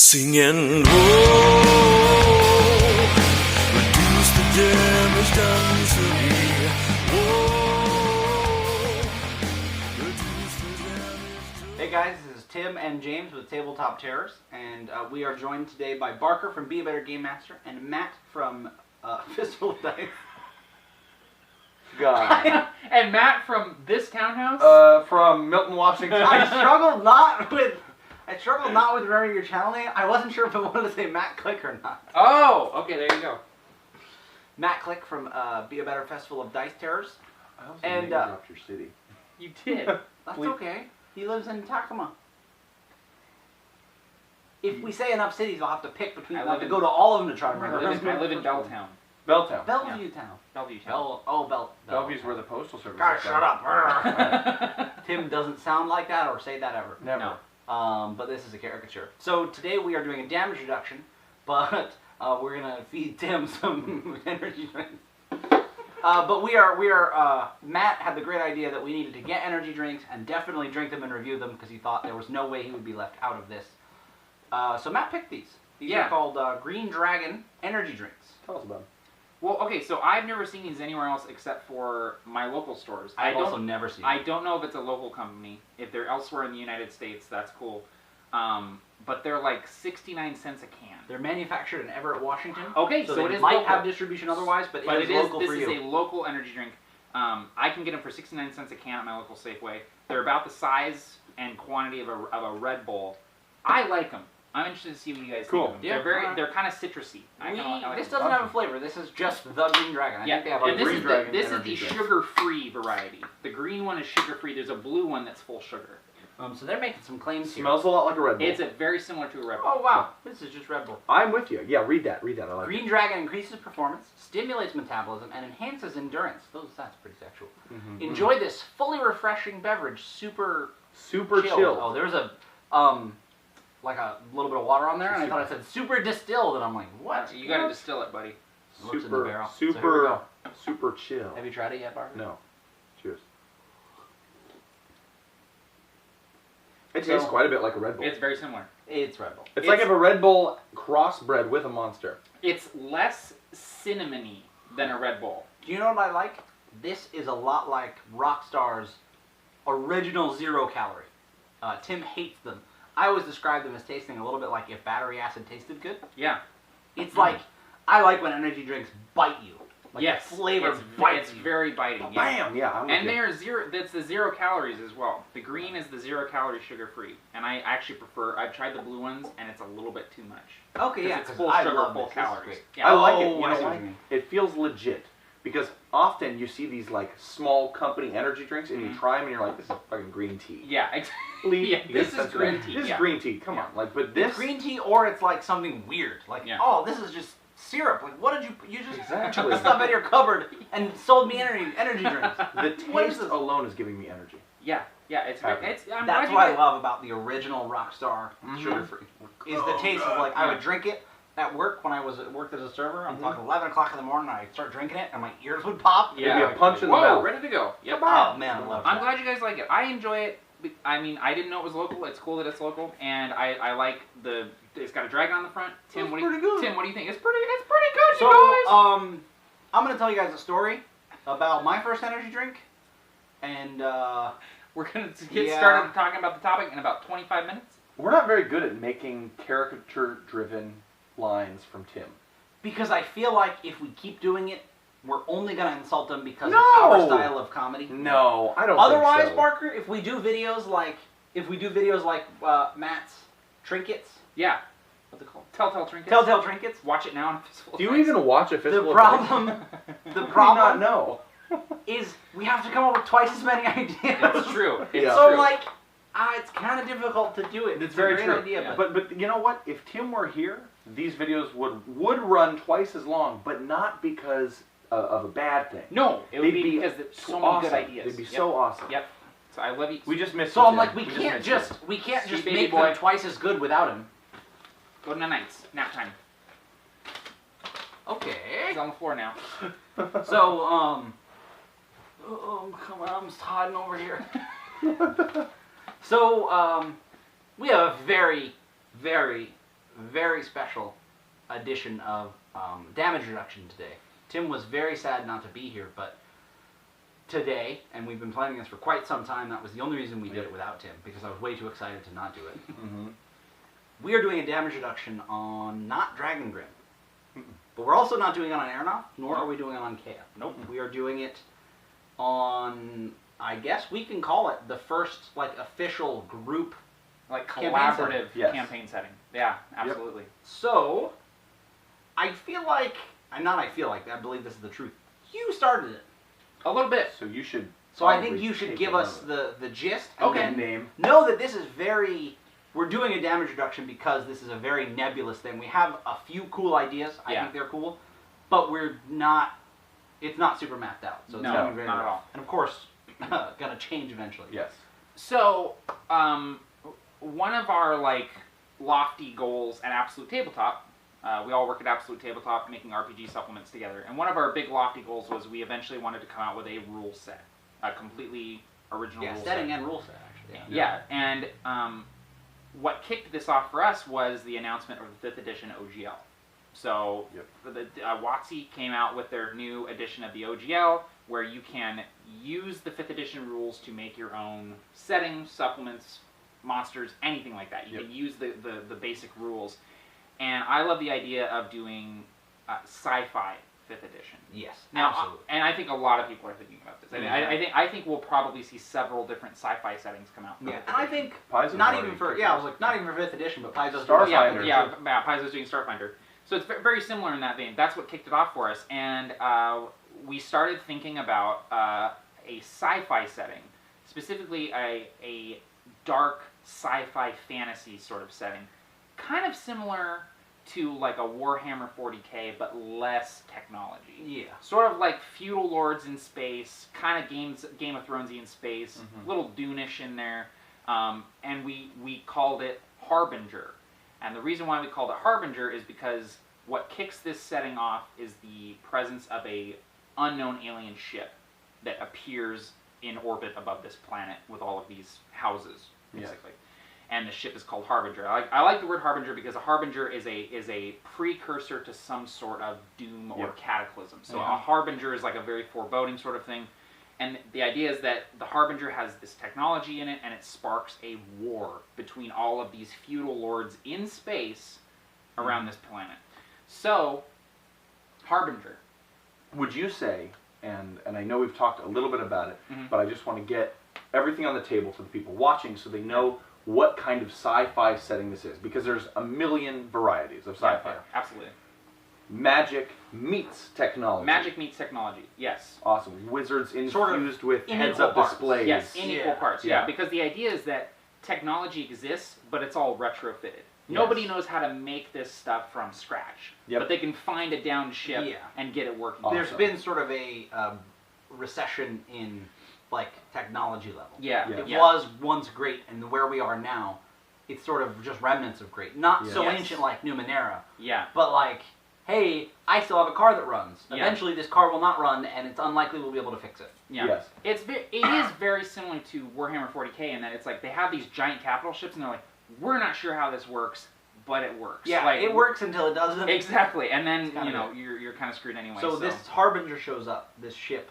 Singing, oh, reduce the damage done to me. Oh, reduce the damage to me. Hey guys, this is Tim and James with Tabletop Terrors, and we are joined today by Barker from Be a Better Game Master and Matt from Fistful Dice. God. And Matt from this townhouse? From Milton, Washington. I struggled not with remembering your channel name. I wasn't sure if I wanted to say Matt Click or not. Oh, okay, there you go. Matt Click from Be a Better Festival of Dice Terrors. I also And, dropped your city. You did. That's okay. He lives in Tacoma. If we say enough cities, I'll have to pick between. I'll have to go to all of them to try to remember. I live in Belltown. Belltown. Bellevue Town. Bellevue Town. Bellevue's where the postal service Guys, is. shut up. Tim doesn't sound like that or say that ever. Never. No. But this is a caricature. So today we are doing a damage reduction, but we're gonna feed Tim some energy drinks. But we are. Matt had the great idea that we needed to get energy drinks and definitely drink them and review them because he thought there was no way he would be left out of this. So Matt picked these. These are called Green Dragon energy drinks. Tell us about them. Well, okay, so I've never seen these anywhere else except for my local stores. I've also never seen them. I don't know if it's a local company. If they're elsewhere in the United States, that's cool. But they're like 69 cents a can. They're manufactured in Everett, Washington. Okay, so so they it is might local. Have distribution otherwise, but it is local for you. This is a local energy drink. I can get them for 69 cents a can at my local Safeway. They're about the size and quantity of a Red Bull. I like them. I'm interested to see what you guys think of them. Yeah, they're kind of citrusy. This doesn't have a flavor. This is just the Green Dragon. I think they have a Green Dragon. This is the sugar-free variety. The green one is sugar-free. There's a blue one that's full sugar. So they're making some claims here. Smells a lot like a Red Bull. It's very similar to a Red Bull. Oh wow, this is just Red Bull. I'm with you. Yeah, read that. I like Green it. Dragon increases performance, stimulates metabolism, and enhances endurance. That's pretty sexual. Mm-hmm. Enjoy this fully refreshing beverage. Super chilled. Oh, there's a like a little bit of water on there, and I thought it said super distilled, and I'm like, what? You gotta distill it, buddy. Looks in the barrel. Super chill. Have you tried it yet, Barker? No. Cheers. It tastes quite a bit like a Red Bull. It's very similar. It's Red Bull. It's like if a Red Bull crossbred with a Monster. It's less cinnamony than a Red Bull. Do you know what I like? This is a lot like Rockstar's original 0 calorie. Tim hates them. I always describe them as tasting a little bit like if battery acid tasted good. Yeah. It's like, I like when energy drinks bite you. Like yes. The flavor it's very biting. Yeah. Bam! Yeah, I'm with and you. they're that's the 0 calories as well. The green is the 0 calorie sugar free. And I actually prefer, I've tried the blue ones and it's a little bit too much. Okay, yeah. It's full sugar, full calories. I like it. You know why? It feels legit. Because often you see these like small company energy drinks and you try them and you're like, this is fucking green tea. Yeah, exactly. Yeah, this is green tea. This is green tea. Come on, like, but this it's green tea, or it's like something weird. Like, oh, this is just syrup. Like, what did you just took the stuff in your cupboard and sold me energy drinks. The taste alone is giving me energy. Yeah, it's that's what I love about the original Rockstar sugar free. Is the taste of like I would drink it at work when I worked as a server. I'm talking 11 o'clock in the morning. I'd start drinking it, and my ears would pop. Yeah, it'd be a punch in the mouth. Ready to go. Yep. Oh man, I love it. I'm glad you guys like it. I enjoy it. I mean, I didn't know it was local. It's cool that it's local, and I like the. It's got a dragon on the front. Tim, what do you think? It's pretty good, so, you guys. I'm gonna tell you guys a story about my first energy drink, and we're gonna get started talking about the topic in about 25 minutes. We're not very good at making caricature-driven lines from Tim. Because I feel like if we keep doing it, we're only going to insult them because of our style of comedy. No, I don't Otherwise, think so. Barker, if we do videos like Matt's Trinkets. Yeah. What's it called? Telltale Trinkets. Telltale Trinkets. Watch it now on Fistful. Do you even watch a Fistful? The problem not know. is we have to come up with twice as many ideas. It's true. It's so true. like, it's kind of difficult to do it. It's very a great true. idea, Yeah. But you know what? If Tim were here, these videos would run twice as long, but not because of a bad thing. No, it would They'd be because there's so awesome. many good ideas. They'd be so awesome. Yep. So I love you. We just missed. So you, I'm like, Tim. we can't just baby make boy. them twice as good without him. Go to nights. Nap time. Okay. He's on the floor now. So come on, I'm just hiding over here. So we have a very, very, very special edition of damage reduction today. Tim was very sad not to be here, but today, and we've been planning this for quite some time, that was the only reason we did it without Tim, because I was way too excited to not do it. Mm-hmm. We are doing a damage reduction on not Dragon Grim, but we're also not doing it on Aeronaut, nor are we doing it on Kea. Nope. We are doing it on, I guess we can call it the first official group. Like Campaign collaborative setting. Yes. campaign setting. Yeah, absolutely. So, I believe this is the truth. You started it. A little bit. So you should. So I think probably you should take give a us moment. the gist. And Okay. then Name. know that this is we're doing a damage reduction because this is a very nebulous thing. We have a few cool ideas. I Yeah. think they're cool. But it's not super mapped out. So it's No, gonna be very not at rough. all. And of course, gonna change eventually. Yes. So, one of our lofty goals at Absolute Tabletop, we all work at Absolute Tabletop making RPG supplements together, and one of our big lofty goals was we eventually wanted to come out with a rule set, a completely original Yeah, rule setting set. and rule set, actually. Yeah, and what kicked this off for us was the announcement of the 5th edition OGL. So, the WotC came out with their new edition of the OGL, where you can use the 5th edition rules to make your own settings, supplements, monsters, anything like that. You can use the basic rules. And I love the idea of doing Sci-Fi 5th edition. Yes, Now, absolutely. and I think a lot of people are thinking about this. Mhm. I think we'll probably see several different Sci-Fi settings come out. Yeah, and I think Paizo's not already even for kicked I it. was like not even for 5th edition, but Paizo's Starfinder. Yeah, Paizo's doing Starfinder. So it's very similar in that vein. That's what kicked it off for us, and we started thinking about a sci-fi setting, specifically a dark sci-fi fantasy sort of setting, kind of similar to like a Warhammer 40K, but less technology. Yeah. Sort of like feudal lords in space, kind of Game of Thronesy in space, little Dune-ish in there, and we called it Harbinger. And the reason why we called it Harbinger is because what kicks this setting off is the presence of a unknown alien ship that appears in orbit above this planet with all of these houses, basically. And the ship is called Harbinger. I like the word Harbinger because a Harbinger is a precursor to some sort of doom or cataclysm. So a Harbinger is like a very foreboding sort of thing. And the idea is that the Harbinger has this technology in it, and it sparks a war between all of these feudal lords in space around this planet. So, Harbinger. Would you say, and I know we've talked a little bit about it, but I just want to get everything on the table for the people watching so they know what kind of sci-fi setting this is, because there's a million varieties of sci-fi. Yeah, absolutely. Magic meets technology. Magic meets technology, yes. Awesome. Wizards infused Sort of with in heads-up equal parts. displays. Yes, in equal parts, Yeah. because the idea is that technology exists, but it's all retrofitted. Nobody knows how to make this stuff from scratch, but they can find a downed ship and get it working. There's been sort of a recession in technology level. It was once great, and where we are now, it's sort of just remnants of great. Not so ancient like Numenera, but hey, I still have a car that runs. Eventually this car will not run, and it's unlikely we'll be able to fix it. It is very similar to Warhammer 40K in that it's like they have these giant capital ships, and they're like, we're not sure how this works, but it works. Yeah, it works until it doesn't. Exactly, and then kinda you're kind of screwed anyway. So this Harbinger shows up, this ship.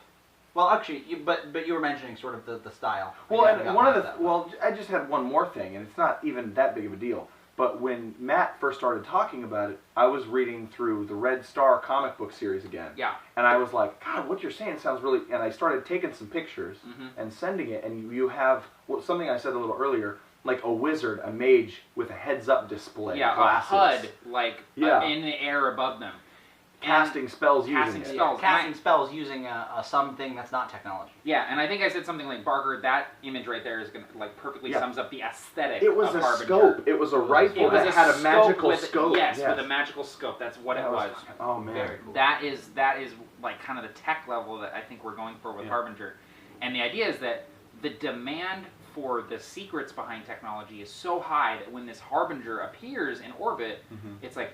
Well, actually, but you were mentioning sort of the style. Well, and I just had one more thing, and it's not even that big of a deal. But when Matt first started talking about it, I was reading through the Red Star comic book series again. Yeah. And I was like, God, what you're saying sounds really... And I started taking some pictures and sending it, and you have something I said a little earlier, like a wizard, a mage with a heads-up display. Yeah, glasses. a HUD, in the air above them. Casting spells using it. Casting spells using something that's not technology. Yeah, and I think I said something like, Barker, that image right there is going to perfectly sums up the aesthetic It was of a Harbinger. scope. It was a rifle that had a magical scope. Yes, with a magical scope. That's what it was. Oh, man. Very cool. That is kind of the tech level that I think we're going for with Harbinger. And the idea is that the demand for the secrets behind technology is so high that when this Harbinger appears in orbit, it's like,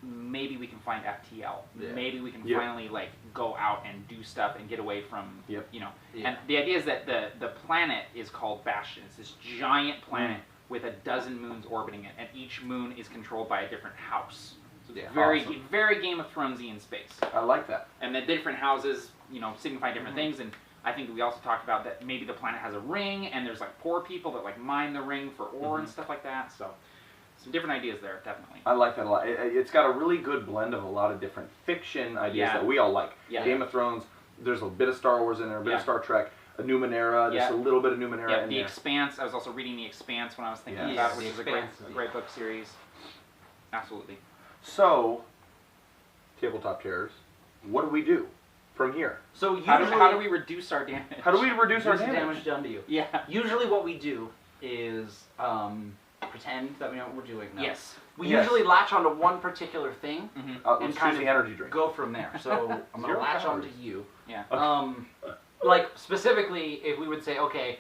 maybe we can find FTL. Maybe we can finally go out and do stuff and get away from And the idea is that the planet is called Bastion. It's this giant planet with a dozen moons orbiting it, and each moon is controlled by a different house. So it's Yeah. very, Awesome. very Game of Thronesy in space. I like that. And the different houses, signify different things. And I think we also talked about that maybe the planet has a ring, and there's like poor people that like mine the ring for ore and stuff like that. So some different ideas there, definitely. I like that a lot. It's got a really good blend of a lot of different fiction ideas that we all like. Yeah. Game of Thrones, there's a bit of Star Wars in there, a bit of Yeah. Star Trek, a Numenera, just a little bit of Numenera Yeah, in The there. Expanse. I was also reading The Expanse when I was thinking Yes. about it, Yes, which is The a great, Expanse. great book series. Absolutely. So, Tabletop Terrors, what do we do from here? So usually, How do we reduce our damage? How do we reduce our reduce the damage? damage done to you? Yeah. Usually what we do is pretend that we know what we're doing. No. Yes. We Yes. usually latch onto one particular thing Let's and choose kind the of energy drink. go from there. So I'm going to Zero latch calories. onto you. Yeah. Like specifically, if we would say, okay,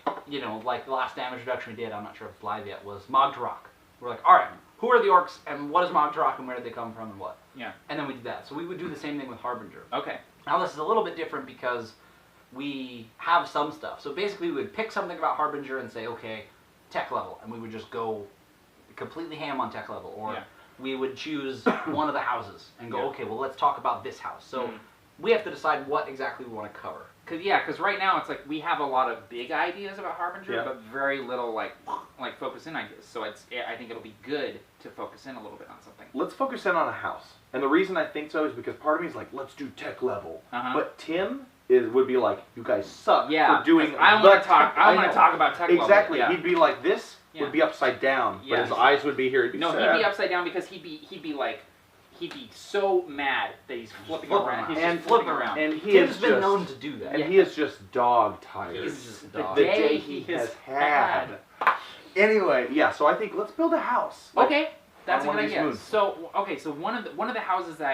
like the last damage reduction we did, I'm not sure if it's live yet, was Mogdrok. We're like, all right, who are the orcs, and what is Mogdrok, and where did they come from, and what? Yeah. And then we did that. So we would do the same thing with Harbinger. Okay. Now this is a little bit different because we have some stuff. So basically we would pick something about Harbinger and say, okay, tech level, and we would just go completely ham on tech level. Or Yeah. we would choose one of the houses and go, Yeah. okay, well let's talk about this house. So we have to decide what exactly we want to cover. Because right now it's like we have a lot of big ideas about Harbinger, Yeah. but very little like focus in ideas. So I think it'll be good to focus in a little bit on something. Let's focus in on a house. And the reason I think so is because part of me is like, let's do tech level. Uh-huh. But Tim would be like, you guys suck Yeah, for doing 'cause I the want to talk. tech- I want know. to talk about tech level. Exactly. Yeah. He'd be like, this Yeah. would be upside down, but Yeah. his eyes would be here. He'd be No, sad. he'd be upside down because he'd be so mad that he's flipping Flipping around. around. He's And just flipping around. And he Tim's is been just, known to do that. and he is just dog tired. He's just The dog. The day day he he has has had. Anyway, yeah. So I think let's build a house. Like, Okay, that's a on good one of these idea. moons. So one of the houses that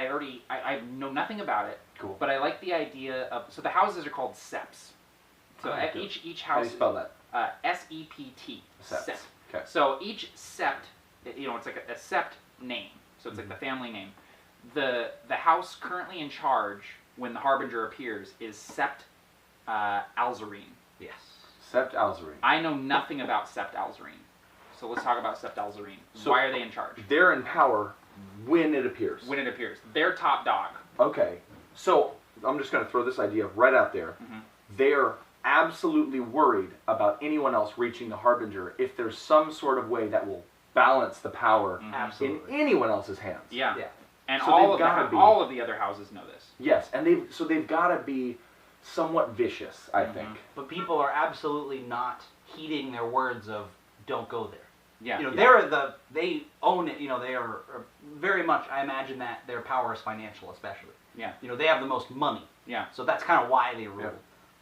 I know nothing about it, Cool. but I like the idea of. So the houses are called seps. So I like each How do house you spell that? SEPT. Sept. Sept. Okay. So each sept, it's like a sept name. So it's like the family name. The house currently in charge when the Harbinger appears is Sept Alzarine. Yes. Sept Alzarine. I know nothing about Sept Alzarine. So let's talk about Sept Alzarine. So- Why are they in charge? They're in power when it appears. When it appears. They're top dog. Okay. So I'm just going to throw this idea right out there. Mhm. They're absolutely worried about anyone else reaching the Harbinger if there's some sort of way that will balance the power Mhm. in Absolutely. anyone else's hands. Yeah. Yeah. And So all they've of gotta be- all of the other houses know this. Yes, and they've got to be somewhat vicious, I Mhm. think. But people are absolutely not heeding their words of don't go there. Yeah. They own it. They are very much. I imagine that their power is financial, especially. Yeah. They have the most money, Yeah. so that's kind of why they rule. Yeah.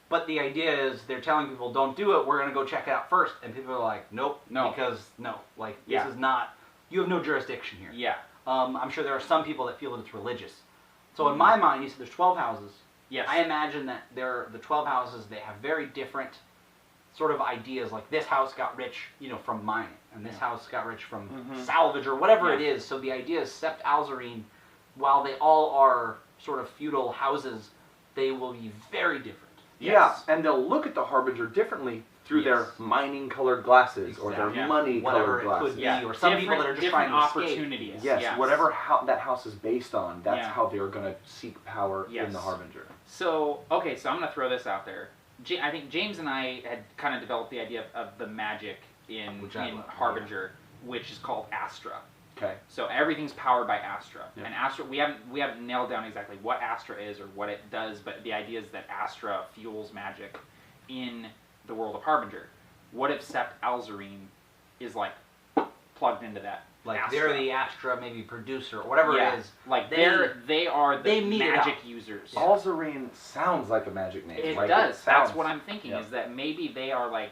But the idea is they're telling people don't do it. We're gonna go check it out first, and people are like, nope, No. because no, like Yeah. this is not. You have no jurisdiction here. Yeah. I'm sure there are some people that feel that it's religious. So in my mind, you said there's 12 houses. Yes. I imagine that the 12 houses, they have very different sort of ideas. Like this house got rich, from mining, and this house got rich from salvage or whatever it Yeah. is. So the idea is Sept Alzarine, while they all are sort of feudal houses, they will be very different. Yes. Yeah, and they'll look at the Harbinger differently through Yes. their mining-colored glasses or their Exactly. Yeah. money-colored Whatever it glasses. could be. Yeah. Or some people that are just different trying to escape. opportunities. Yes, whatever that house is based on, that's Yeah. how they're going to seek power in Yes. the Harbinger. So I'm going to throw this out there. I think James and I had kind of developed the idea of the magic in Which I love, Harbinger, which is called Astra. Okay. So everything's powered by Astra, Yeah. and Astra we haven't nailed down exactly what Astra is or what it does, but the idea is that Astra fuels magic in the world of Harbinger. What if Sept Alzarine is like plugged into that? Like Astra? they're the Astra maybe producer or whatever Yeah. it is. Like They- they are the they meet it magic up. users. Yeah. Alzarine sounds like a magic name. It like, does. sounds- That's what I'm thinking. Yeah. Is that maybe they are like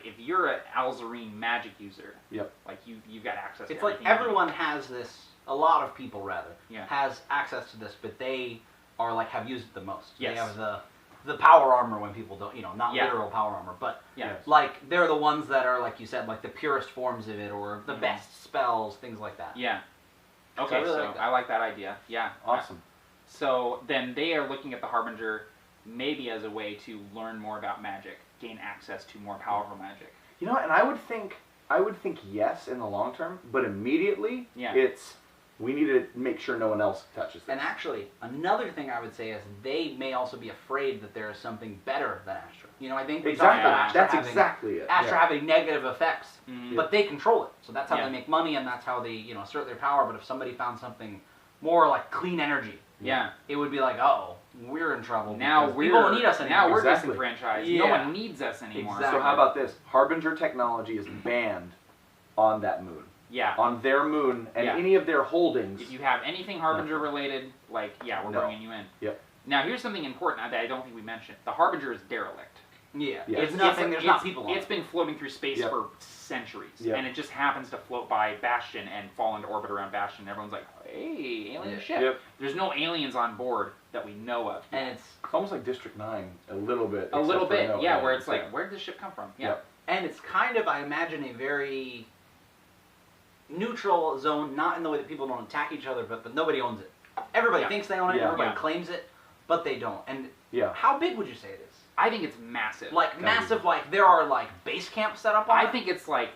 if you're an Alzarine magic user, Yep. like you've got access. It's to like everything you need. everyone has this. A lot of people rather Yeah. has access to this, but they are like have used it the most. Yes. They have the power armor when people don't. Not Yeah. literal power armor, but Yeah. Yes. like they're the ones that are like you said, like the purest forms of it or the Mhm. best spells, things like that. Yeah. So Okay, I really so like that. I like that idea. Yeah. Awesome. So then they are looking at the Harbinger maybe as a way to learn more about magic, gain access to more powerful magic. And I would think I would think yes in the long term, but immediately Yeah. it's we need to make sure no one else touches this. And actually, another thing I would say is they may also be afraid that there is something better than Astra. You know, I think we talked Exactly. about Astra That's having, exactly it. Astra having negative effects, Mhm. but they control it. So that's how Yeah. they make money, and that's how they, you know, assert their power. But if somebody found something more like clean energy, Yeah. it would be like, oh, we're in trouble. Now because people don't need us anymore. Now we're Exactly. disenfranchised. Yeah. No one needs us anymore. Exactly. So how about this? Harbinger technology is banned on that moon. Yeah. On their moon and Yeah. any of their holdings. If you have anything Harbinger related, like, yeah, we're No. bringing you in. Yep. Now, here's something important that I don't think we mentioned. The Harbinger is derelict. Yeah, Yeah. it's nothing. There's not people on It's it. been floating through space Yep. for centuries, Yep. and it just happens to float by Bastion and fall into orbit around Bastion. Everyone's like, "Hey, alien Yeah. ship." Yep. There's no aliens on board that we know of. And it's It's almost like District 9, a little bit. A little except for bit, no yeah, where aliens. it's like, where did this ship come from? Yeah. Yep. and it's kind of, I imagine, a very neutral zone, not in the way that people don't attack each other, but nobody owns it. Everybody Yeah. thinks they own it, Yeah. everybody Yeah. claims it, but they don't. And Yeah. how big would you say it is? I think it's massive. Like Gotta massive, like there are like base camps set up on I it? think it's like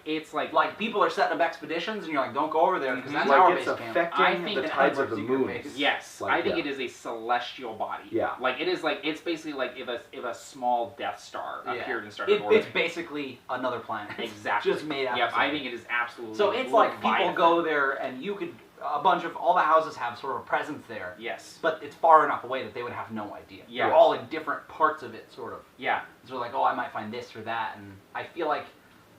like people are setting up expeditions and you're like, don't go over there because Mhm. that's Like our it's base camp. affecting I think the it tides of has the a secret moon. base. yes, Like, I think yeah. it is a celestial body. Yeah. Like it is like it's basically like if a small Death Star Yeah. appeared and started It's orbiting. basically another planet. Exactly. Just made out Yep, of something. I think it is absolutely. So it's like people Leviathan. go there and you could, a bunch of, all the houses have sort of a presence there. Yes. But it's far enough away that they would have no idea. Yes. They're all in different parts of it, sort of. Yeah. So they're like, oh, I might find this or that. And I feel like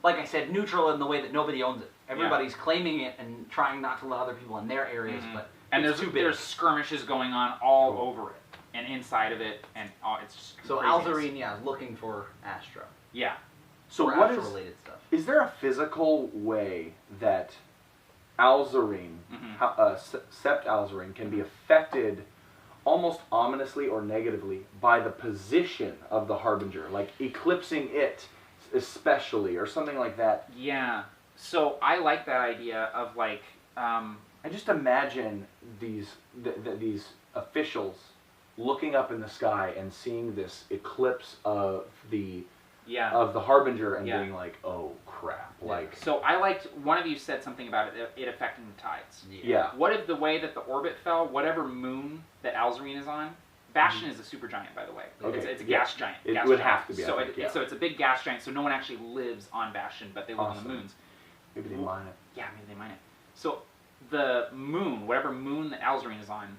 I said, neutral in the way that nobody owns it. Everybody's claiming it and trying not to let other people in their areas, Mhm. but And it's there's too big. skirmishes going on all Cool. over it and inside of it, and it's just So craziness. Alzarine, yeah, is looking for Astra. Yeah. So or what is Astra-related stuff. Is there a physical way that Alzarine, Mhm. Sept Alzarine, can be affected almost ominously or negatively by the position of the Harbinger, like eclipsing it especially, or something like that? Yeah. So I like that idea of like, I just imagine these these officials looking up in the sky and seeing this eclipse of the Harbinger and Yeah. being like, oh crap, like So I liked, one of you said something about it affecting the tides. yeah. What if the way that the orbit fell, whatever moon that Alzarine is on, Bastion is a supergiant, by the way. Okay, It's a yeah. gas giant. It gas would giant. have to be, I So, think, yeah. so it's a big gas giant, so no one actually lives on Bastion, but they live on Awesome. the moons. Maybe they mine it. Yeah, maybe they mine it. So the moon, whatever moon that Alzarine is on,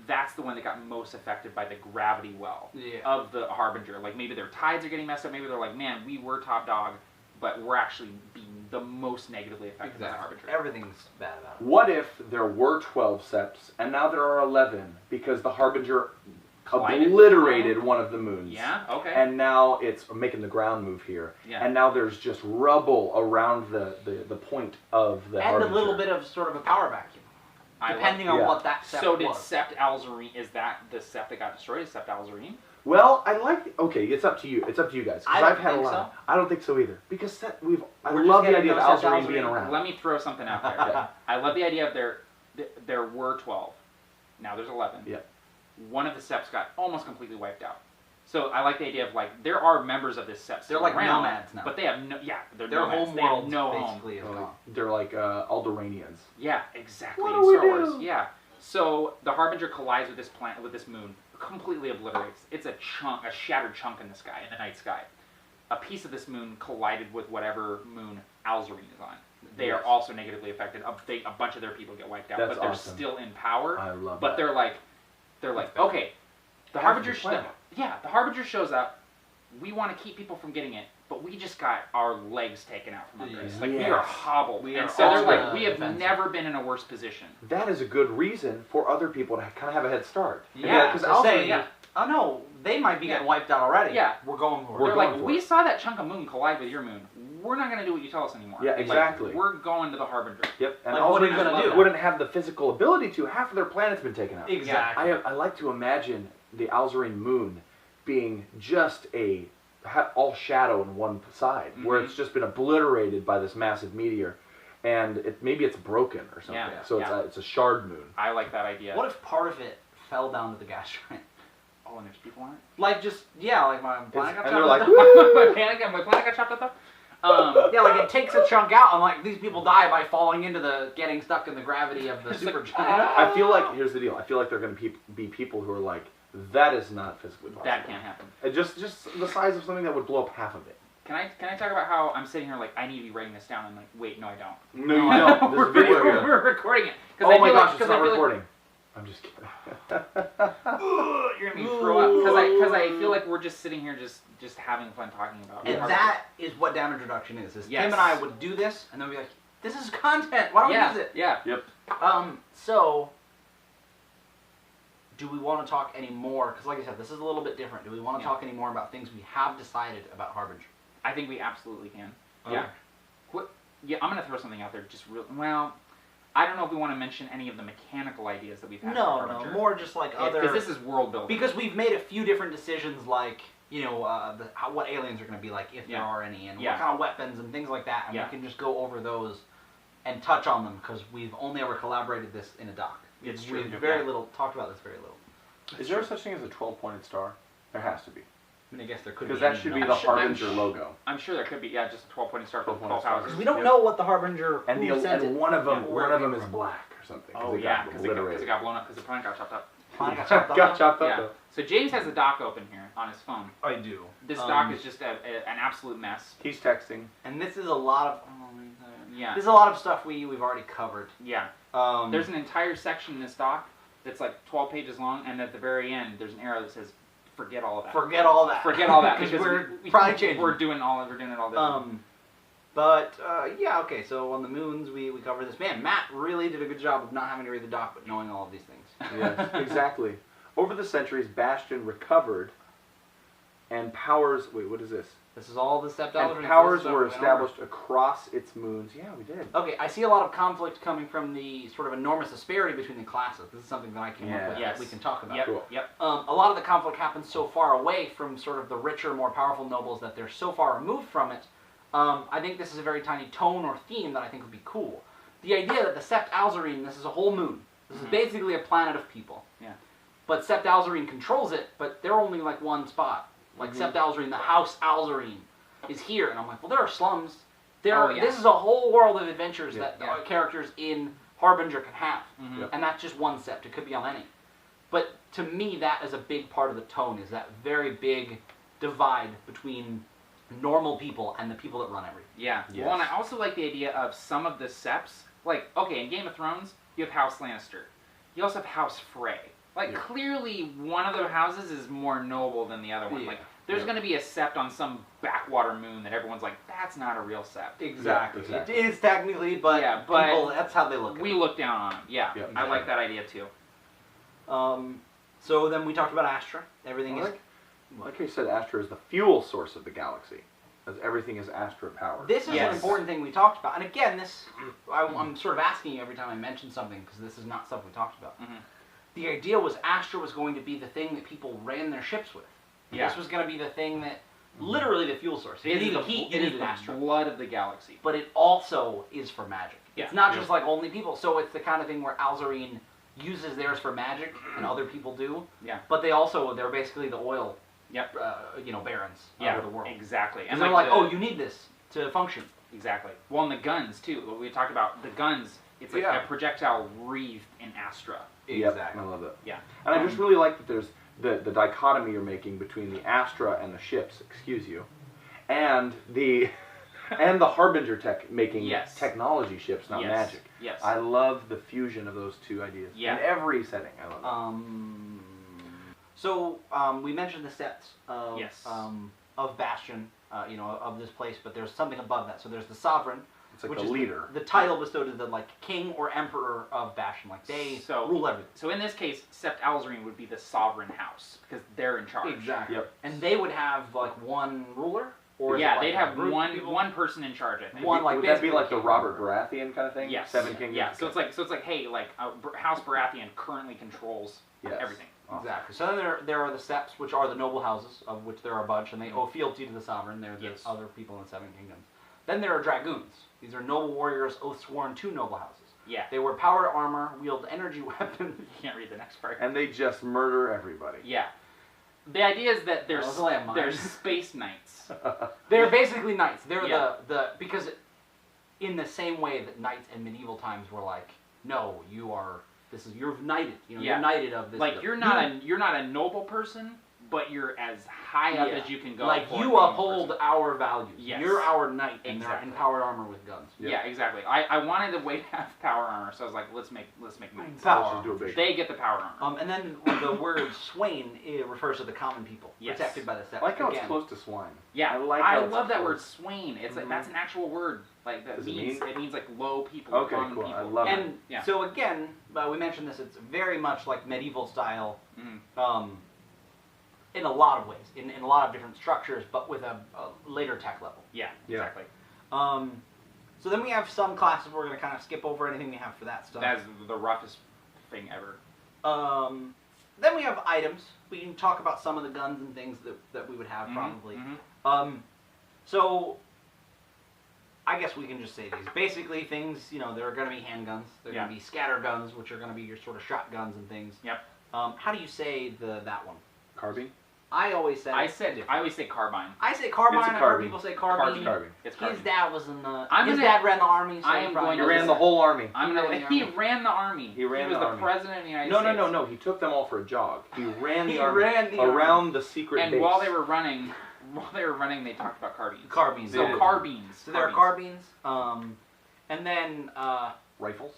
that's the one that got most affected by the gravity well Yeah. of the Harbinger. Like maybe their tides are getting messed up. Maybe they're like, man, we were top dog, but we're actually being the most negatively affected by the Harbinger. Everything's bad about it. What if there were 12 septs and now there are 11 because the Harbinger Collided with obliterated one of the moons? Yeah, okay. And now it's I'm making the ground move here. Yeah. And now there's just rubble around the point of the And Harbinger. a little bit of sort of a power vacuum, depending on Yeah. what that sept So did was. Sept Alzarine, is that the Sept that got destroyed? Is Sept Alzarine? Well, I like. Okay, it's up to you. It's up to you guys. 'cause I don't I've had think a lot. so. I don't think so either. Because I We're love just the idea of getting no Alzarine Sept being Alzarine. around. Let me throw something out there. I love the idea of there were 12. Now there's 11. Yeah. One of the Septs got almost completely wiped out. So I like the idea of like, there are members of this Sept They're still like around, nomads now. but they have no, they're Their nomads. home They have world no home. basically is They're gone. like, they're like Alderaanians. Yeah, exactly. What in do we Star Wars. do? Yeah. So the Harbinger collides with this planet, with this moon, completely obliterates. It's a shattered chunk in the sky, in the night sky. A piece of this moon collided with whatever moon Alzarine is on. They Yes. are also negatively affected. A bunch of their people get wiped out, That's but they're awesome. still in power. I love But that. they're like, okay, the Half Harbinger. the planet. The Harbinger shows up. We want to keep people from getting it, but we just got our legs taken out from under us. Like we are Yes. hobbled. We and are so they're all like, we have defensive. never been in a worse position. That is a good reason for other people to kind of have a head start. Yeah, because to say, yeah. oh no, they might be getting Yeah. wiped out already. Yeah. We're going for We're They're it. going like, for we it. saw that chunk of moon collide with your moon. We're not going to do what you tell us anymore. Yeah, Like, exactly. we're going to the Harbinger. Yep. And Like, what are you Alzarine gonna do? wouldn't have the physical ability to. Half of their planet's been taken out. Exactly. I like to imagine the Alzarine moon being just all shadow on one side, where Mhm. it's just been obliterated by this massive meteor, and maybe it's broken or something. Yeah, So yeah. it's a shard moon. I like that idea. What if part of it fell down to the gas giant? Oh, and there's people on it? Like just, yeah, like my planet got and they're chopped like, up. "Woo!" my planet got chopped up though? Yeah, like it takes a chunk out, and like these people die by falling into getting stuck in the gravity of the supergiant. I feel like, here's the deal, I feel like they're going to be people who are like, that is not physically possible. That can't happen. Just the size of something that would blow up half of it. Can I talk about how I'm sitting here like I need to be writing this down and like wait no I don't. No, you don't. There's a video here. We're recording it. Oh my gosh, it's not recording. I'm just kidding. You're gonna be throw up because I feel like we're just sitting here just having fun talking about. And Harbinger. that is what damage reduction is. Yes. Tim and I would do this, and then we'd be like, "This is content. Why don't we use it?" Yeah. Yep. So, do we want to talk any more? Because, like I said, this is a little bit different. Do we want to talk any more about things we have decided about Harbinger? I think we absolutely can. Okay. Yeah. Yeah, I'm gonna throw something out there. Just real well. I don't know if we want to mention any of the mechanical ideas that we've had. No, more just like other. Because this is world building. Because we've made a few different decisions, like what aliens are going to be like if there are any, and what kind of weapons and things like that, and we can just go over those and touch on them because we've only ever collaborated this in a doc. It's true. We've very little talked about this very little. Is there such thing as a 12-pointed star? There has to be. I mean, I guess there could be. Because that should be the Harbinger logo. I'm sure there could be, just a 12-point start with 12-point 12 houses. Because we don't know what the Harbinger And one of them is black or something. Oh yeah, because it got blown up because the planet got chopped up. Got chopped up. Yeah. Though. So James has a doc open here on his phone. I do. This doc is just an absolute mess. He's texting. And this is a lot of. Yeah. This is a lot of stuff we've already covered. Yeah. There's an entire section in this doc that's like 12 pages long, and at the very end, there's an arrow that says, "Forget all of that." Forget all that. Forget all that because we're probably changing. We're doing it all this. But yeah, okay. So on the moons, we cover this. Man, Matt really did a good job of not having to read the doc, but knowing all of these things. Yes, exactly. Over the centuries, Bastion recovered, and powers. Wait, what is this? This is all the stepped out. And powers were established across its moons. Yeah, we did. Okay, I see a lot of conflict coming from the sort of enormous disparity between the classes. This is something that I came up with that we can talk about. Yep. Cool. Yep. A lot of the conflict happens so far away from sort of the richer, more powerful nobles that they're so far removed from it. I think this is a very tiny tone or theme that I think would be cool. The idea that the Sept Alzarine, this is a whole moon. This is basically a planet of people. Yeah. But Sept Alzarine controls it, but they're only like one spot. Like Sept Alzarine, the House Alzarine, is here. And I'm like, well, there are slums. This is a whole world of adventures that characters in Harbinger can have. And that's just one Sept. It could be on any. But to me, that is a big part of the tone, is that very big divide between normal people and the people that run everything. Yeah. Yes. Well, and I also like the idea of some of the Septs. Like, okay, in Game of Thrones, you have House Lannister. You also have House Frey. Like, clearly one of the houses is more noble than the other one. Like, there's going to be a Sept on some backwater moon that everyone's like, that's not a real Sept. Exactly. Yeah, exactly. It is technically, but, people, that's how they look at it. We look down on them. Yeah. Yep. I like that idea, too. So then we talked about Astra. Everything is... Like I said, Astra is the fuel source of the galaxy. As everything is Astra powered. This is an important thing we talked about. And again, I'm sort of asking you every time I mention something, because this is not stuff we talked about. The idea was Astra was going to be the thing that people ran their ships with. Yeah. This was going to be the thing that, literally the fuel source. It is the Astra. blood of the galaxy. But it also is for magic. Yeah. It's not just like only people. So it's the kind of thing where Alzarine uses theirs for magic, and other people do. Yeah. But they're basically the oil barons of the world. Exactly. And they're like, oh, you need this to function. Exactly. Well, and the guns, too. We talked about the guns. It's like a projectile wreathed in Astra. Exactly. I love that. Yeah. And I just really like that there's the dichotomy you're making between the Astra and the ships, and the Harbinger tech making technology ships, not magic. Yes. I love the fusion of those two ideas in every setting. I love it. So we mentioned the sets of Bastion, of this place, but there's something above that. So there's the Sovereign, It's like which the is leader. the title bestowed to the king or emperor of Bastion. Like they rule everything. So in this case, Sept Alzarine would be the sovereign house because they're in charge. Exactly. Yep. And they would have like one ruler, or they'd have one person in charge. I think. Would that be like the Robert Baratheon kind of thing? Yes. Seven Kingdoms. Yeah. So it's like hey, House Baratheon currently controls everything. Exactly. So then there are the Septs, which are the noble houses, of which there are a bunch, and they owe fealty to the sovereign. They're the other people in the Seven Kingdoms. Then there are dragoons. These are noble warriors, oath sworn to noble houses. Yeah. They wear powered armor, wield energy weapons. You can't read the next part. And they just murder everybody. Yeah. The idea is that Those landmines. there's space knights. They're basically knights. They're Yeah. because in the same way that knights in medieval times were like, no, you're knighted. You know, Yeah. you're knighted of this. Like you're not a noble person, but you're as high up as you can go. Like for a you noble uphold person. our values. Yes. You're our knight, and they're Exactly. in powered armor with guns. Yeah, exactly. I wanted a way to have power armor, so I was like, let's make knights. Power Let's just do a armor. big. They get the power armor. And then the word swain refers to the common people Yes. protected by the set. I like how it's Again, close to swine. Yeah, I like how it's love that close. word swain. It's like that's an actual word. Like that Does it means mean? it means like low people, Okay, common cool. people. I love it. And Yeah. so again, we mentioned this. It's very much like medieval style. Mhm. In a lot of ways, in a lot of different structures, but with a later tech level. Yeah, Yeah. exactly. So then we have some classes we're going to kind of skip over anything we have for that stuff. That's the roughest thing ever. Then we have items. We can talk about some of the guns and things that we would have probably. Mhm. So I guess we can just say these. Basically things, there are going to be handguns. They're going to be scatter guns, which are going to be your sort of shotguns and things. Yep. How do you say that one? Carbine? I always said I different. always say carbine. I say carbine. It's a I heard carbine. people say carbine. Carbine. It's His carbine. dad was in the. I'm His gonna- dad ran the army. So I he am probably going He to knows ran it. the whole army. I'm He gonna. ran the He army. ran the army. He ran was the the army. president of the United No, States. no. He took them all for a jog. He ran the He army ran the army. around the secret And base. while they were running, they talked about carbines. Carbines. They So did. carbines. So there are carbines. And then Rifles?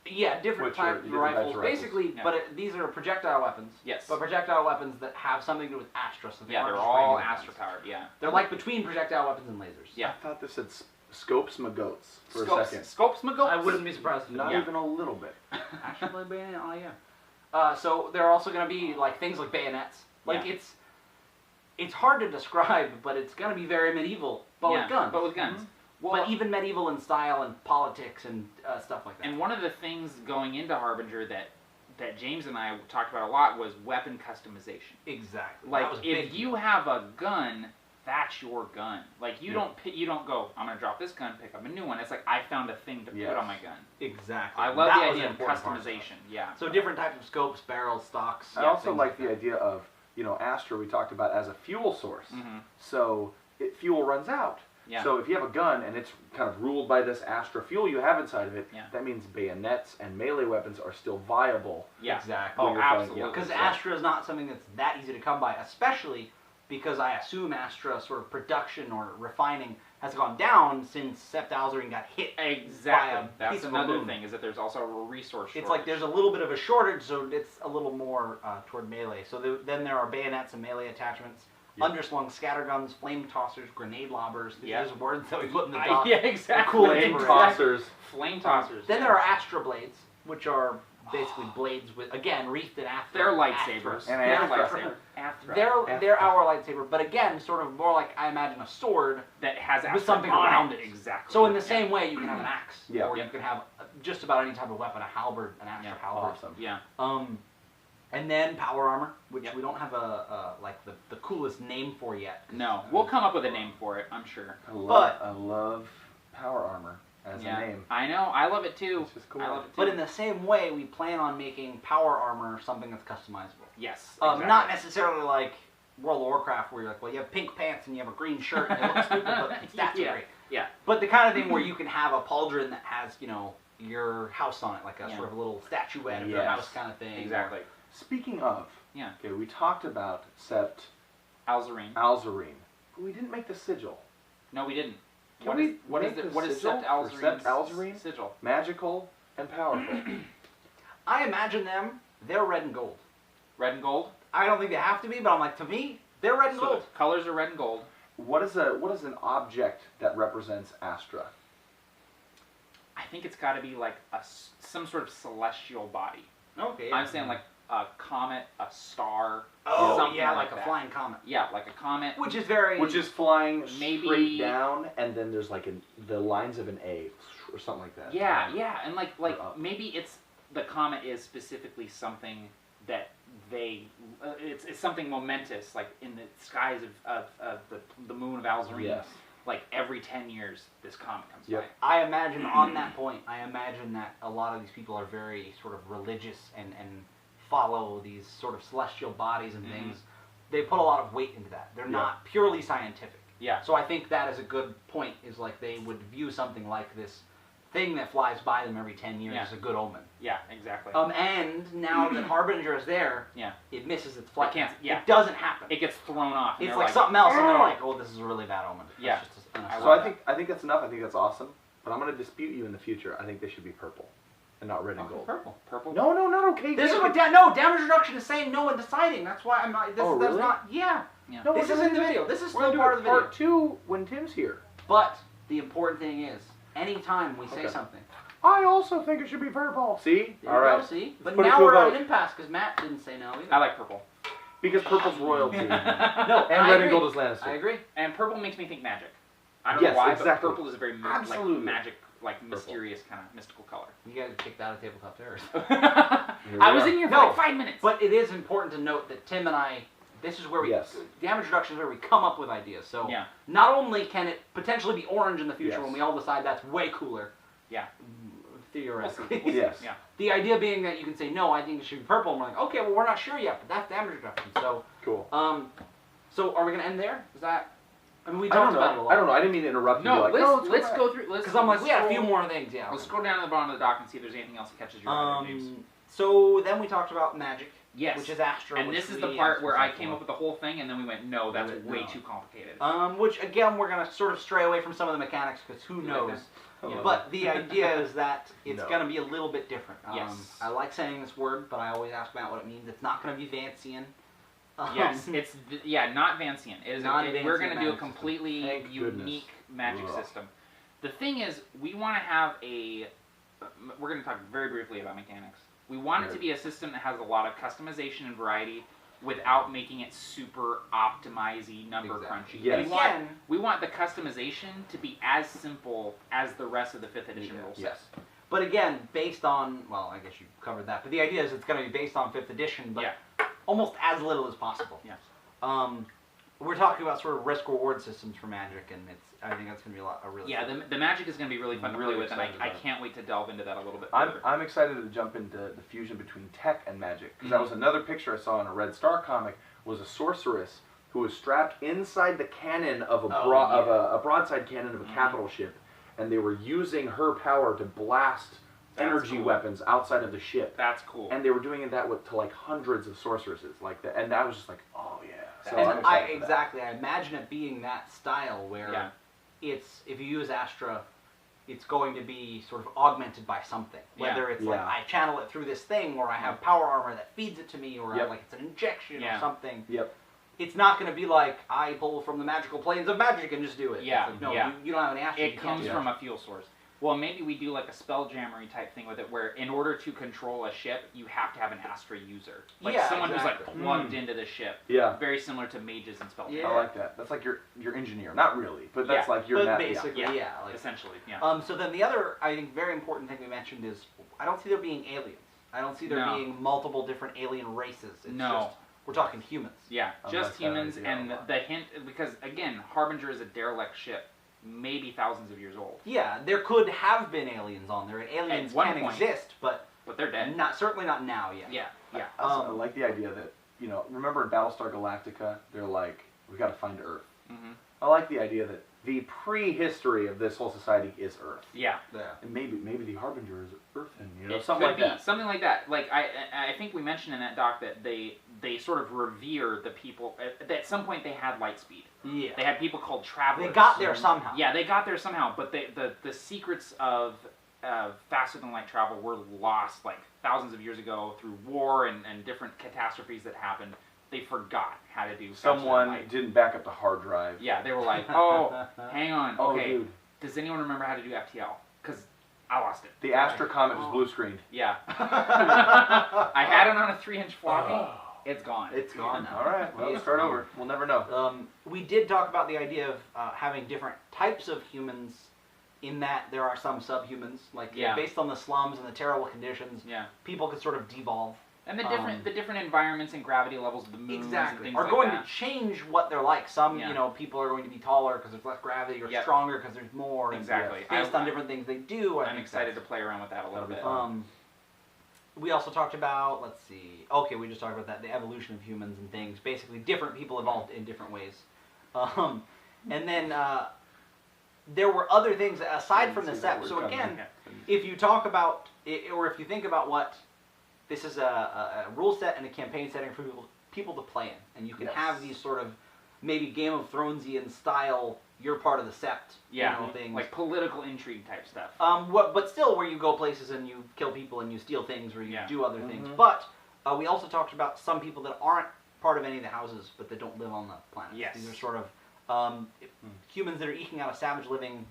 different Which are types of different types rifles. of rifles. Basically, Yeah. but these are projectile weapons. Yes. But projectile weapons that have something to do with Astra. So they Yeah, aren't they're just all regular guns. Astro powered. Yeah. They're like between projectile weapons and lasers. Yeah. I thought this said scopes my goats for a Scopes, second. scopes, McGoats. I wouldn't be surprised. If Not Yeah. even a little bit. Actually, yeah. So there are also going to be like things like bayonets. Like Yeah. it's hard to describe, but it's going to be very medieval, but with guns. But with guns. Well, But even medieval in style and politics and stuff like that. and one of the things going into Harbinger that James and I talked about a lot was weapon customization. Exactly. Like That was if big. you have a gun, that's your gun. Like you don't go, I'm gonna drop this gun, pick up a new one. It's like I found a thing to put Yes. on my gun. Exactly. I love That the was idea an of important part. customization. Yeah. So different types of scopes, barrels, stocks. I also things like the that. idea of, Astra we talked about as a fuel source. Mhm. So fuel runs out. Yeah. So if you have a gun and it's kind of ruled by this Astra fuel you have inside of it, Yeah. that means bayonets and melee weapons are still viable. Yeah. Exactly. Oh, When you're fighting- absolutely. Because Yeah. Astra is not something that's that easy to come by, especially because I assume Astra sort of production or refining has gone down since Sept Alzarine got hit. Exactly. by a That's piece of another boom. thing is that there's also a resource shortage. It's like there's a little bit of a shortage, so it's a little more toward melee. So then there are bayonets and melee attachments, Yeah. underslung scatterguns, flame tossers, grenade lobbers. These Yeah. are just words that we put in the doc. yeah, exactly. Cool Flame infrared. tossers. Flame tossers. Then there are Astro Blades, which are basically blades with, again, wreathed in Astra. They're lightsabers. And They're Astra. lightsaber. Astra. They're our lightsaber, but again, sort of more like I imagine a sword. that has with Astra something on around it. Exactly. So in the Yeah. same way, you can have an axe, Yeah. or Yeah. you can have just about any type of weapon, a halberd, an Astra Yeah. halberd. Awesome. Yeah. And then power armor, which Yep. we don't have like the coolest name for yet. No, we'll come up with a name for it. I'm sure. I love power armor as Yeah. a name. I know. I love it too. It's just cool. I love it too. But in the same way, we plan on making power armor something that's customizable. yes. Not necessarily like World of Warcraft, where you're like, well, you have pink pants and you have a green shirt and it looks stupid, but stats Yeah. are great. Yeah. But the kind of thing where you can have a pauldron that has, your house on it, like a Yeah. sort of a little statuette of Yes. your house kind of thing. Exactly. Speaking of, Yeah. okay, we talked about Sept Alzarine. Alzarine, but we didn't make the sigil. No, we didn't. Can What we is what is make the, the what is sigil Sept for Sept Alzarine's Alzarine? sigil? Magical and powerful. I imagine they're red and gold. Red and gold. I don't think they have to be, but I'm like, to me, they're red and So gold. the colors are red and gold. What is an object that represents Astra? I think it's got to be like some sort of celestial body. Okay. I'm saying like a comet, a star. oh, something yeah, like like a that. flying comet. Yeah, like a comet. Which is very... Which is flying Maybe- straight down, and then there's like the lines of an A or something like that. Yeah, yeah, and like up. maybe it's the comet is specifically something that they it's something momentous, like in the skies of the moon of Alzarine. Yes. Like every 10 years, this comet comes Yep. by. I imagine on that point, I imagine that a lot of these people are very sort of religious and follow these sort of celestial bodies and Mhm. things they put a lot of weight into that. They're not purely scientific. Yeah. So I think that is a good point, is like they would view something like this thing that flies by them every 10 years as a good omen. Yeah, exactly. And now that Harbinger is there, it misses its flight. It doesn't happen. It gets thrown off. It's like something else, and they're like, oh, this is a really bad omen. Yeah. So I think that's enough. I think that's awesome. But I'm going to dispute you in the future. I think they should be purple and not red and gold. Purple. No, okay. This is what damage reduction is saying. No one deciding. That's why I'm not. This, really? That's not. Yeah. No, this is in the video. This is still We're part of the part video. 2 when Tim's here. But the important thing is, anytime we say something, I also think it should be purple. See? All right. See? But put it now to a we're at vote. an impasse because Matt didn't say no either. I like purple. Because purple's royalty. No, and red and gold is Lannister. I agree. And purple makes me think magic. I don't know why, but purple is a very like, magic, like mysterious kind of mystical color. You guys kicked out of Tabletop Terrors. I was in here for like 5 minutes. But it is important to note that Tim and I, this is where we, damage reduction is where we come up with ideas. So not only can it potentially be orange in the future when we all decide that's way cooler. Yeah. Theoretically. Yes. Yeah. The idea being that you can say, no, I think it should be purple. And we're like, okay, well, we're not sure yet, but that's damage reduction. So, cool. So are we going to end there? Is that... I mean, we I don't talked about it a lot. I don't know. I didn't mean to interrupt you. No, Like, let's go through. Because I'm like, we had a few more things, Let's scroll down to the bottom of the doc and see if there's anything else that catches your eye. So then we talked about magic. Yes. Which is Astro. And this is the part where I came up with the whole thing, and then we went, no, that's way too complicated. Which, again, we're going to sort of stray away from some of the mechanics, because who knows. But the idea is that it's going to be a little bit different. I like saying this word, but I always ask Matt what it means. It's not going to be Vancian. Yes, it's not Vancian. It is. We're going to do a completely unique magic system. The thing is, we want to have a. We're going to talk very briefly about mechanics. We want it to be a system that has a lot of customization and variety, without making it super optimizy, number crunchy. Yes. We want the customization to be as simple as the rest of the 5th edition rule set. Yes. But again, based on, well, I guess you covered that, but the idea is it's going to be based on 5th edition, but almost as little as possible. Yes. We're talking about sort of risk-reward systems for Magic, and I think that's going to be a really fun. The Magic is going to be really fun to play with, and I can't wait to delve into that a little bit further. I'm excited to jump into the fusion between tech and magic, because that was another picture I saw in a Red Star comic, was a sorceress who was strapped inside the cannon of a broadside cannon of a capital ship, and they were using her power to blast energy weapons outside of the ship. That's cool. And they were doing that to like hundreds of sorceresses like that, and I was just like, oh yeah. So and I imagine it being that style where it's, if you use Astra, it's going to be sort of augmented by something. Whether it's like I channel it through this thing, or I have power armor that feeds it to me, or like it's an injection or something. It's not going to be like I pull from the magical planes of magic and just do it. Yeah. Like, no, you don't have any Astra. It comes from a fuel source. Well, maybe we do like a spelljammery type thing with it, where in order to control a ship, you have to have an Astra user, like someone who's like plugged into the ship. Yeah, very similar to mages and spelljammers. Yeah. I like that. That's like your engineer, not really, but that's like your basically, like, essentially. So then the other, I think, very important thing we mentioned is I don't see there being aliens. I don't see there being multiple different alien races. It's just, we're talking humans. Yeah, just humans, and the hint, because again, Harbinger is a derelict ship. Maybe thousands of years old. Yeah, there could have been aliens on there, and aliens can exist, but they're dead. Certainly not now yet. Yeah. I like the idea that, remember in Battlestar Galactica, they're like, we got to find Earth. I like the idea that the prehistory of this whole society is Earth. Yeah. And maybe the Harbinger is Earthen, something like that. Something like that. Like I think we mentioned in that doc that they sort of revere the people. At some point, they had light speed. Yeah. They had people called travelers. They got there somehow. Yeah, they got there somehow. But the secrets of faster than light travel were lost like thousands of years ago through war and different catastrophes that happened. They forgot how to do. Someone didn't back up the hard drive. Yeah, they were like, oh, hang on. Okay, dude. Does anyone remember how to do FTL? Because I lost it. The Astra Comet was blue screened. Yeah. I had it on a 3-inch floppy. It's gone. It's gone now. All right, well, let's start over. We'll never know. We did talk about the idea of having different types of humans, in that there are some subhumans, like based on the slums and the terrible conditions, people could sort of devolve. And the different environments and gravity levels of the moons and things are going to change what they're like. Some, people are going to be taller because there's less gravity, or stronger because there's more. Exactly. Based on different things they do. I'm excited to play around with that a little bit. we also talked about, let's see, okay, we just talked about that, the evolution of humans and things. Basically, different people evolved in different ways. And then there were other things aside from the sept. So again, if you talk about, or if you think about what, this is a rule set and a campaign setting for people to play in. And you can have these sort of, maybe Game of Thronesian style, you're part of the sept, things. Like political intrigue type stuff. But still where you go places and you kill people and you steal things or you do other things. But we also talked about some people that aren't part of any of the houses, but that don't live on the planet. Yes. These are sort of humans that are eking out a savage living,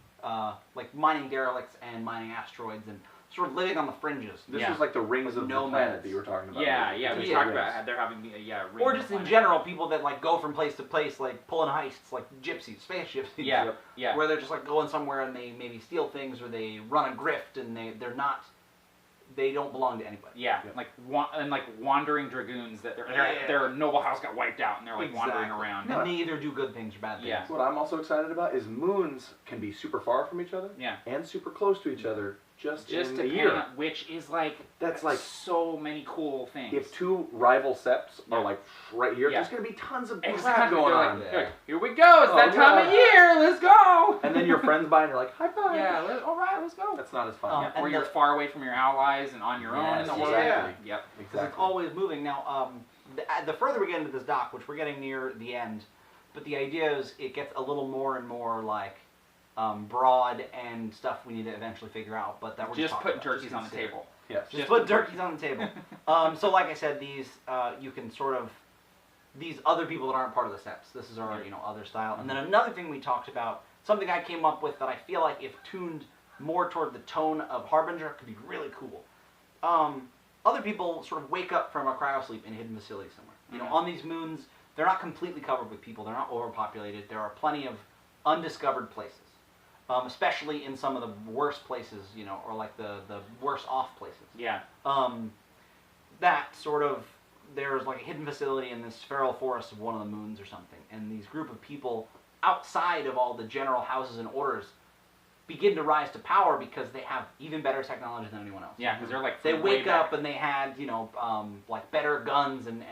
like mining derelicts and mining asteroids and sort of living on the fringes. This is like the rings of the planet that you were talking about. Yeah, we talked about they're having rings or just in general, people that like go from place to place, like pulling heists, like gypsies, space gypsies. Yeah. Where they're just like going somewhere and they maybe steal things or they run a grift and they don't belong to anybody. Yeah, like wandering dragoons that their noble house got wiped out and they're like wandering around. And they either do good things or bad things. Yeah. What I'm also excited about is moons can be super far from each other and super close to each other just in a year. Which is like, that's like so many cool things. If two rival septs are like right here, there's going to be tons of crap going on. Like, here we go, it's that time of year, let's go! And then your friends by and you're like, high five. Yeah, alright, let's go. That's not as fun. Or you're far away from your allies and on your own in the world. Exactly. Yep. Because it's always moving. Now, the further we get into this doc, which we're getting near the end, but the idea is it gets a little more and more like broad and stuff we need to eventually figure out, but that we're just putting turkeys on the table. Yes. Just put turkeys on the table. So like I said, these you can sort of, these other people that aren't part of the septs, this is our other style. And then another thing we talked about, something I came up with that I feel like if tuned more toward the tone of Harbinger could be really cool. Other people sort of wake up from a cryosleep in a hidden facility somewhere. You know, on these moons, they're not completely covered with people. They're not overpopulated. There are plenty of undiscovered places. Especially in some of the worst places, or like the worse off places. Yeah. That sort of, there's like a hidden facility in this feral forest of one of the moons or something, and these group of people outside of all the general houses and orders begin to rise to power because they have even better technology than anyone else. Yeah, because they're like they wake up and they had like better guns and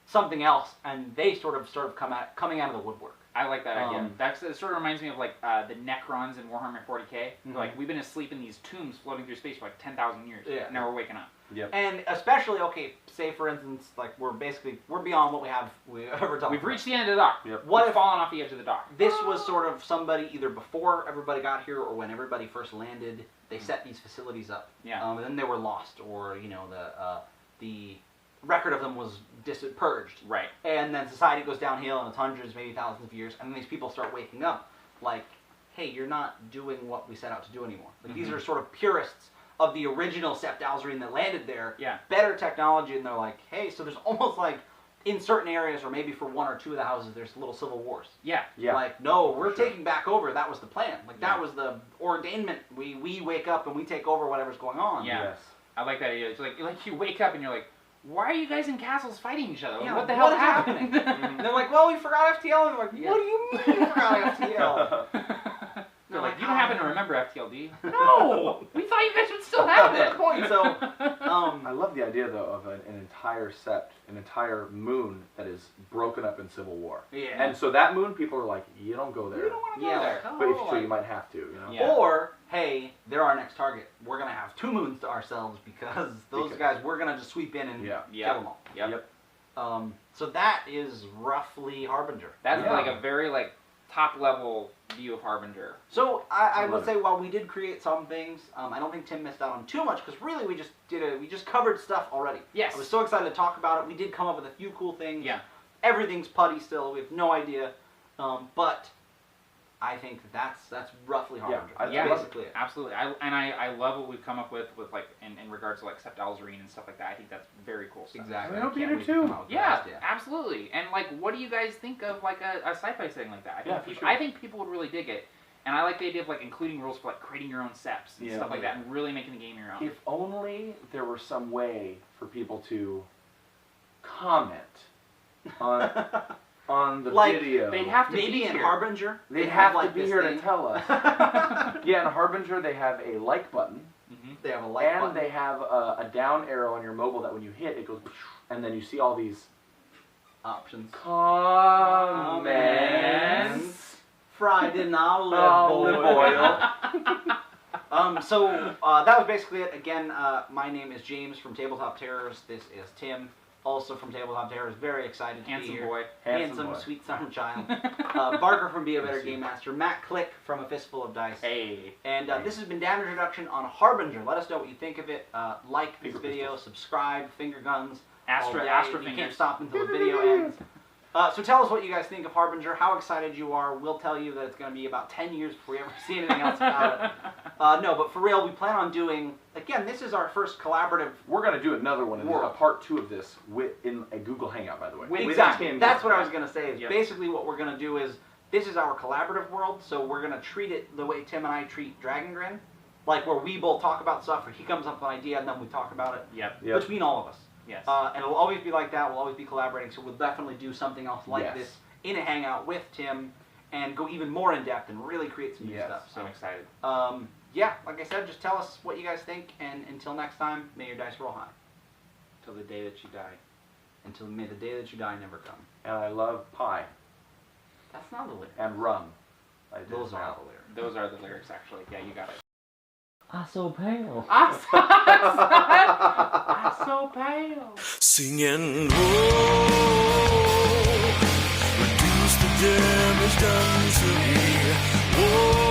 something else, and they sort of coming out of the woodwork. I like that idea. It sort of reminds me of like the Necrons in Warhammer 40k. Like we've been asleep in these tombs floating through space for like 10,000 years. Yeah. And now we're waking up. Yep. And especially, say for instance, like we're beyond what we ever talked. We've reached the end of the dock. Yep. What if fallen off the edge of the dock? This was sort of somebody either before everybody got here or when everybody first landed. They set these facilities up. Yeah. And then they were lost, or the record of them was purged. Right. And then society goes downhill and it's hundreds, maybe thousands of years, and then these people start waking up like, hey, you're not doing what we set out to do anymore. Like these are sort of purists of the original Sept Alzarine that landed there. Yeah. Better technology, and they're like, hey, so there's almost like in certain areas, or maybe for one or two of the houses, there's little civil wars. Yeah. Yeah. Like, no, we're taking back over. That was the plan. Like that was the ordainment. We wake up and we take over whatever's going on. Yeah. Yes. I like that idea. It's like you wake up and you're like, why are you guys in castles fighting each other? Yeah, what the hell is happened? And they're like, well, we forgot FTL. And they're like, what do you mean you forgot FTL? They're like, you don't happen to remember FTL, do you? No! We thought you guys would still have it. Point. So, I love the idea, though, of an entire sept, an entire moon that is broken up in civil war. Yeah. And so that moon, people are like, you don't go there. You don't want to go there. But if you you might have to, Yeah. Or, hey, they're our next target. We're going to have two moons to ourselves because those guys, we're going to just sweep in and kill them all. Yep. So that is roughly Harbinger. That's like a very top level view of Harbinger. So I would say while we did create some things, I don't think Tim missed out on too much because really we just covered stuff already. Yes. I was so excited to talk about it. We did come up with a few cool things. Yeah. Everything's putty still. We have no idea. But I think that's roughly Harbinger. Yeah, basically it. Absolutely. I love what we've come up with like in regards to like Sept Alzarine and stuff like that. I think that's very cool stuff. Exactly. I hope you Can't do wait to too. come out with Yeah, the rest, absolutely. And like, what do you guys think of like a sci-fi setting like that? I I think people would really dig it. And I like the idea of like including rules for like creating your own septs and stuff like that, and really making the game your own. If only there were some way for people to comment on the video. They'd have to Maybe be in here. Harbinger. They'd have to like be this here thing. to tell us. Yeah, in Harbinger they have a like button, They have a like and button. they have a down arrow on your mobile that when you hit, it goes, and then you see all these Options. comments. Fried in olive Olive oil. So that was basically it. Again, my name is James from Tabletop Terrors. This is Tim, also from Tabletop Terrors. Very excited to be Handsome here. boy. Handsome, boy. sweet summer child. Barker from Be a Better Game Master. Matt Click from A Fistful of Dice. Hey. And this has been Damage Reduction on Harbinger. Let us know what you think of it. Like this Finger video, pistols. subscribe, finger guns. Astra all day. Astra You fingers. can't stop until the video ends. So tell us what you guys think of Harbinger, how excited you are. We'll tell you that it's going to be about 10 years before we ever see anything else about it. No, but for real, we plan on doing, again, this is our first collaborative. We're going to do another one, a World. part 2 of this, in a Google Hangout, by the way. Exactly. Tim. That's what I was going to say. Is Yep. Basically what we're going to do is, this is our collaborative world, so we're going to treat it the way Tim and I treat Dragon Grin. Like where we both talk about stuff, or he comes up with an idea and then we talk about it Yep. Yep. between all of us. Yes. And it'll always be like that. We'll always be collaborating. So we'll definitely do something else like Yes. this in a hangout with Tim, and go even more in depth and really create some new Yes. stuff. So I'm excited. Yeah, like I said, just tell us what you guys think. And until next time, may your dice roll high. Till the day that you die. Until may the day that you die never come. And I love pie That's not the lyric. and rum. I did Those now. are the lyrics. Those are the lyrics, actually. Yeah, you got it. Ah, so pale. I'm so pale. Singing, oh, reduce the damage done to me. Oh,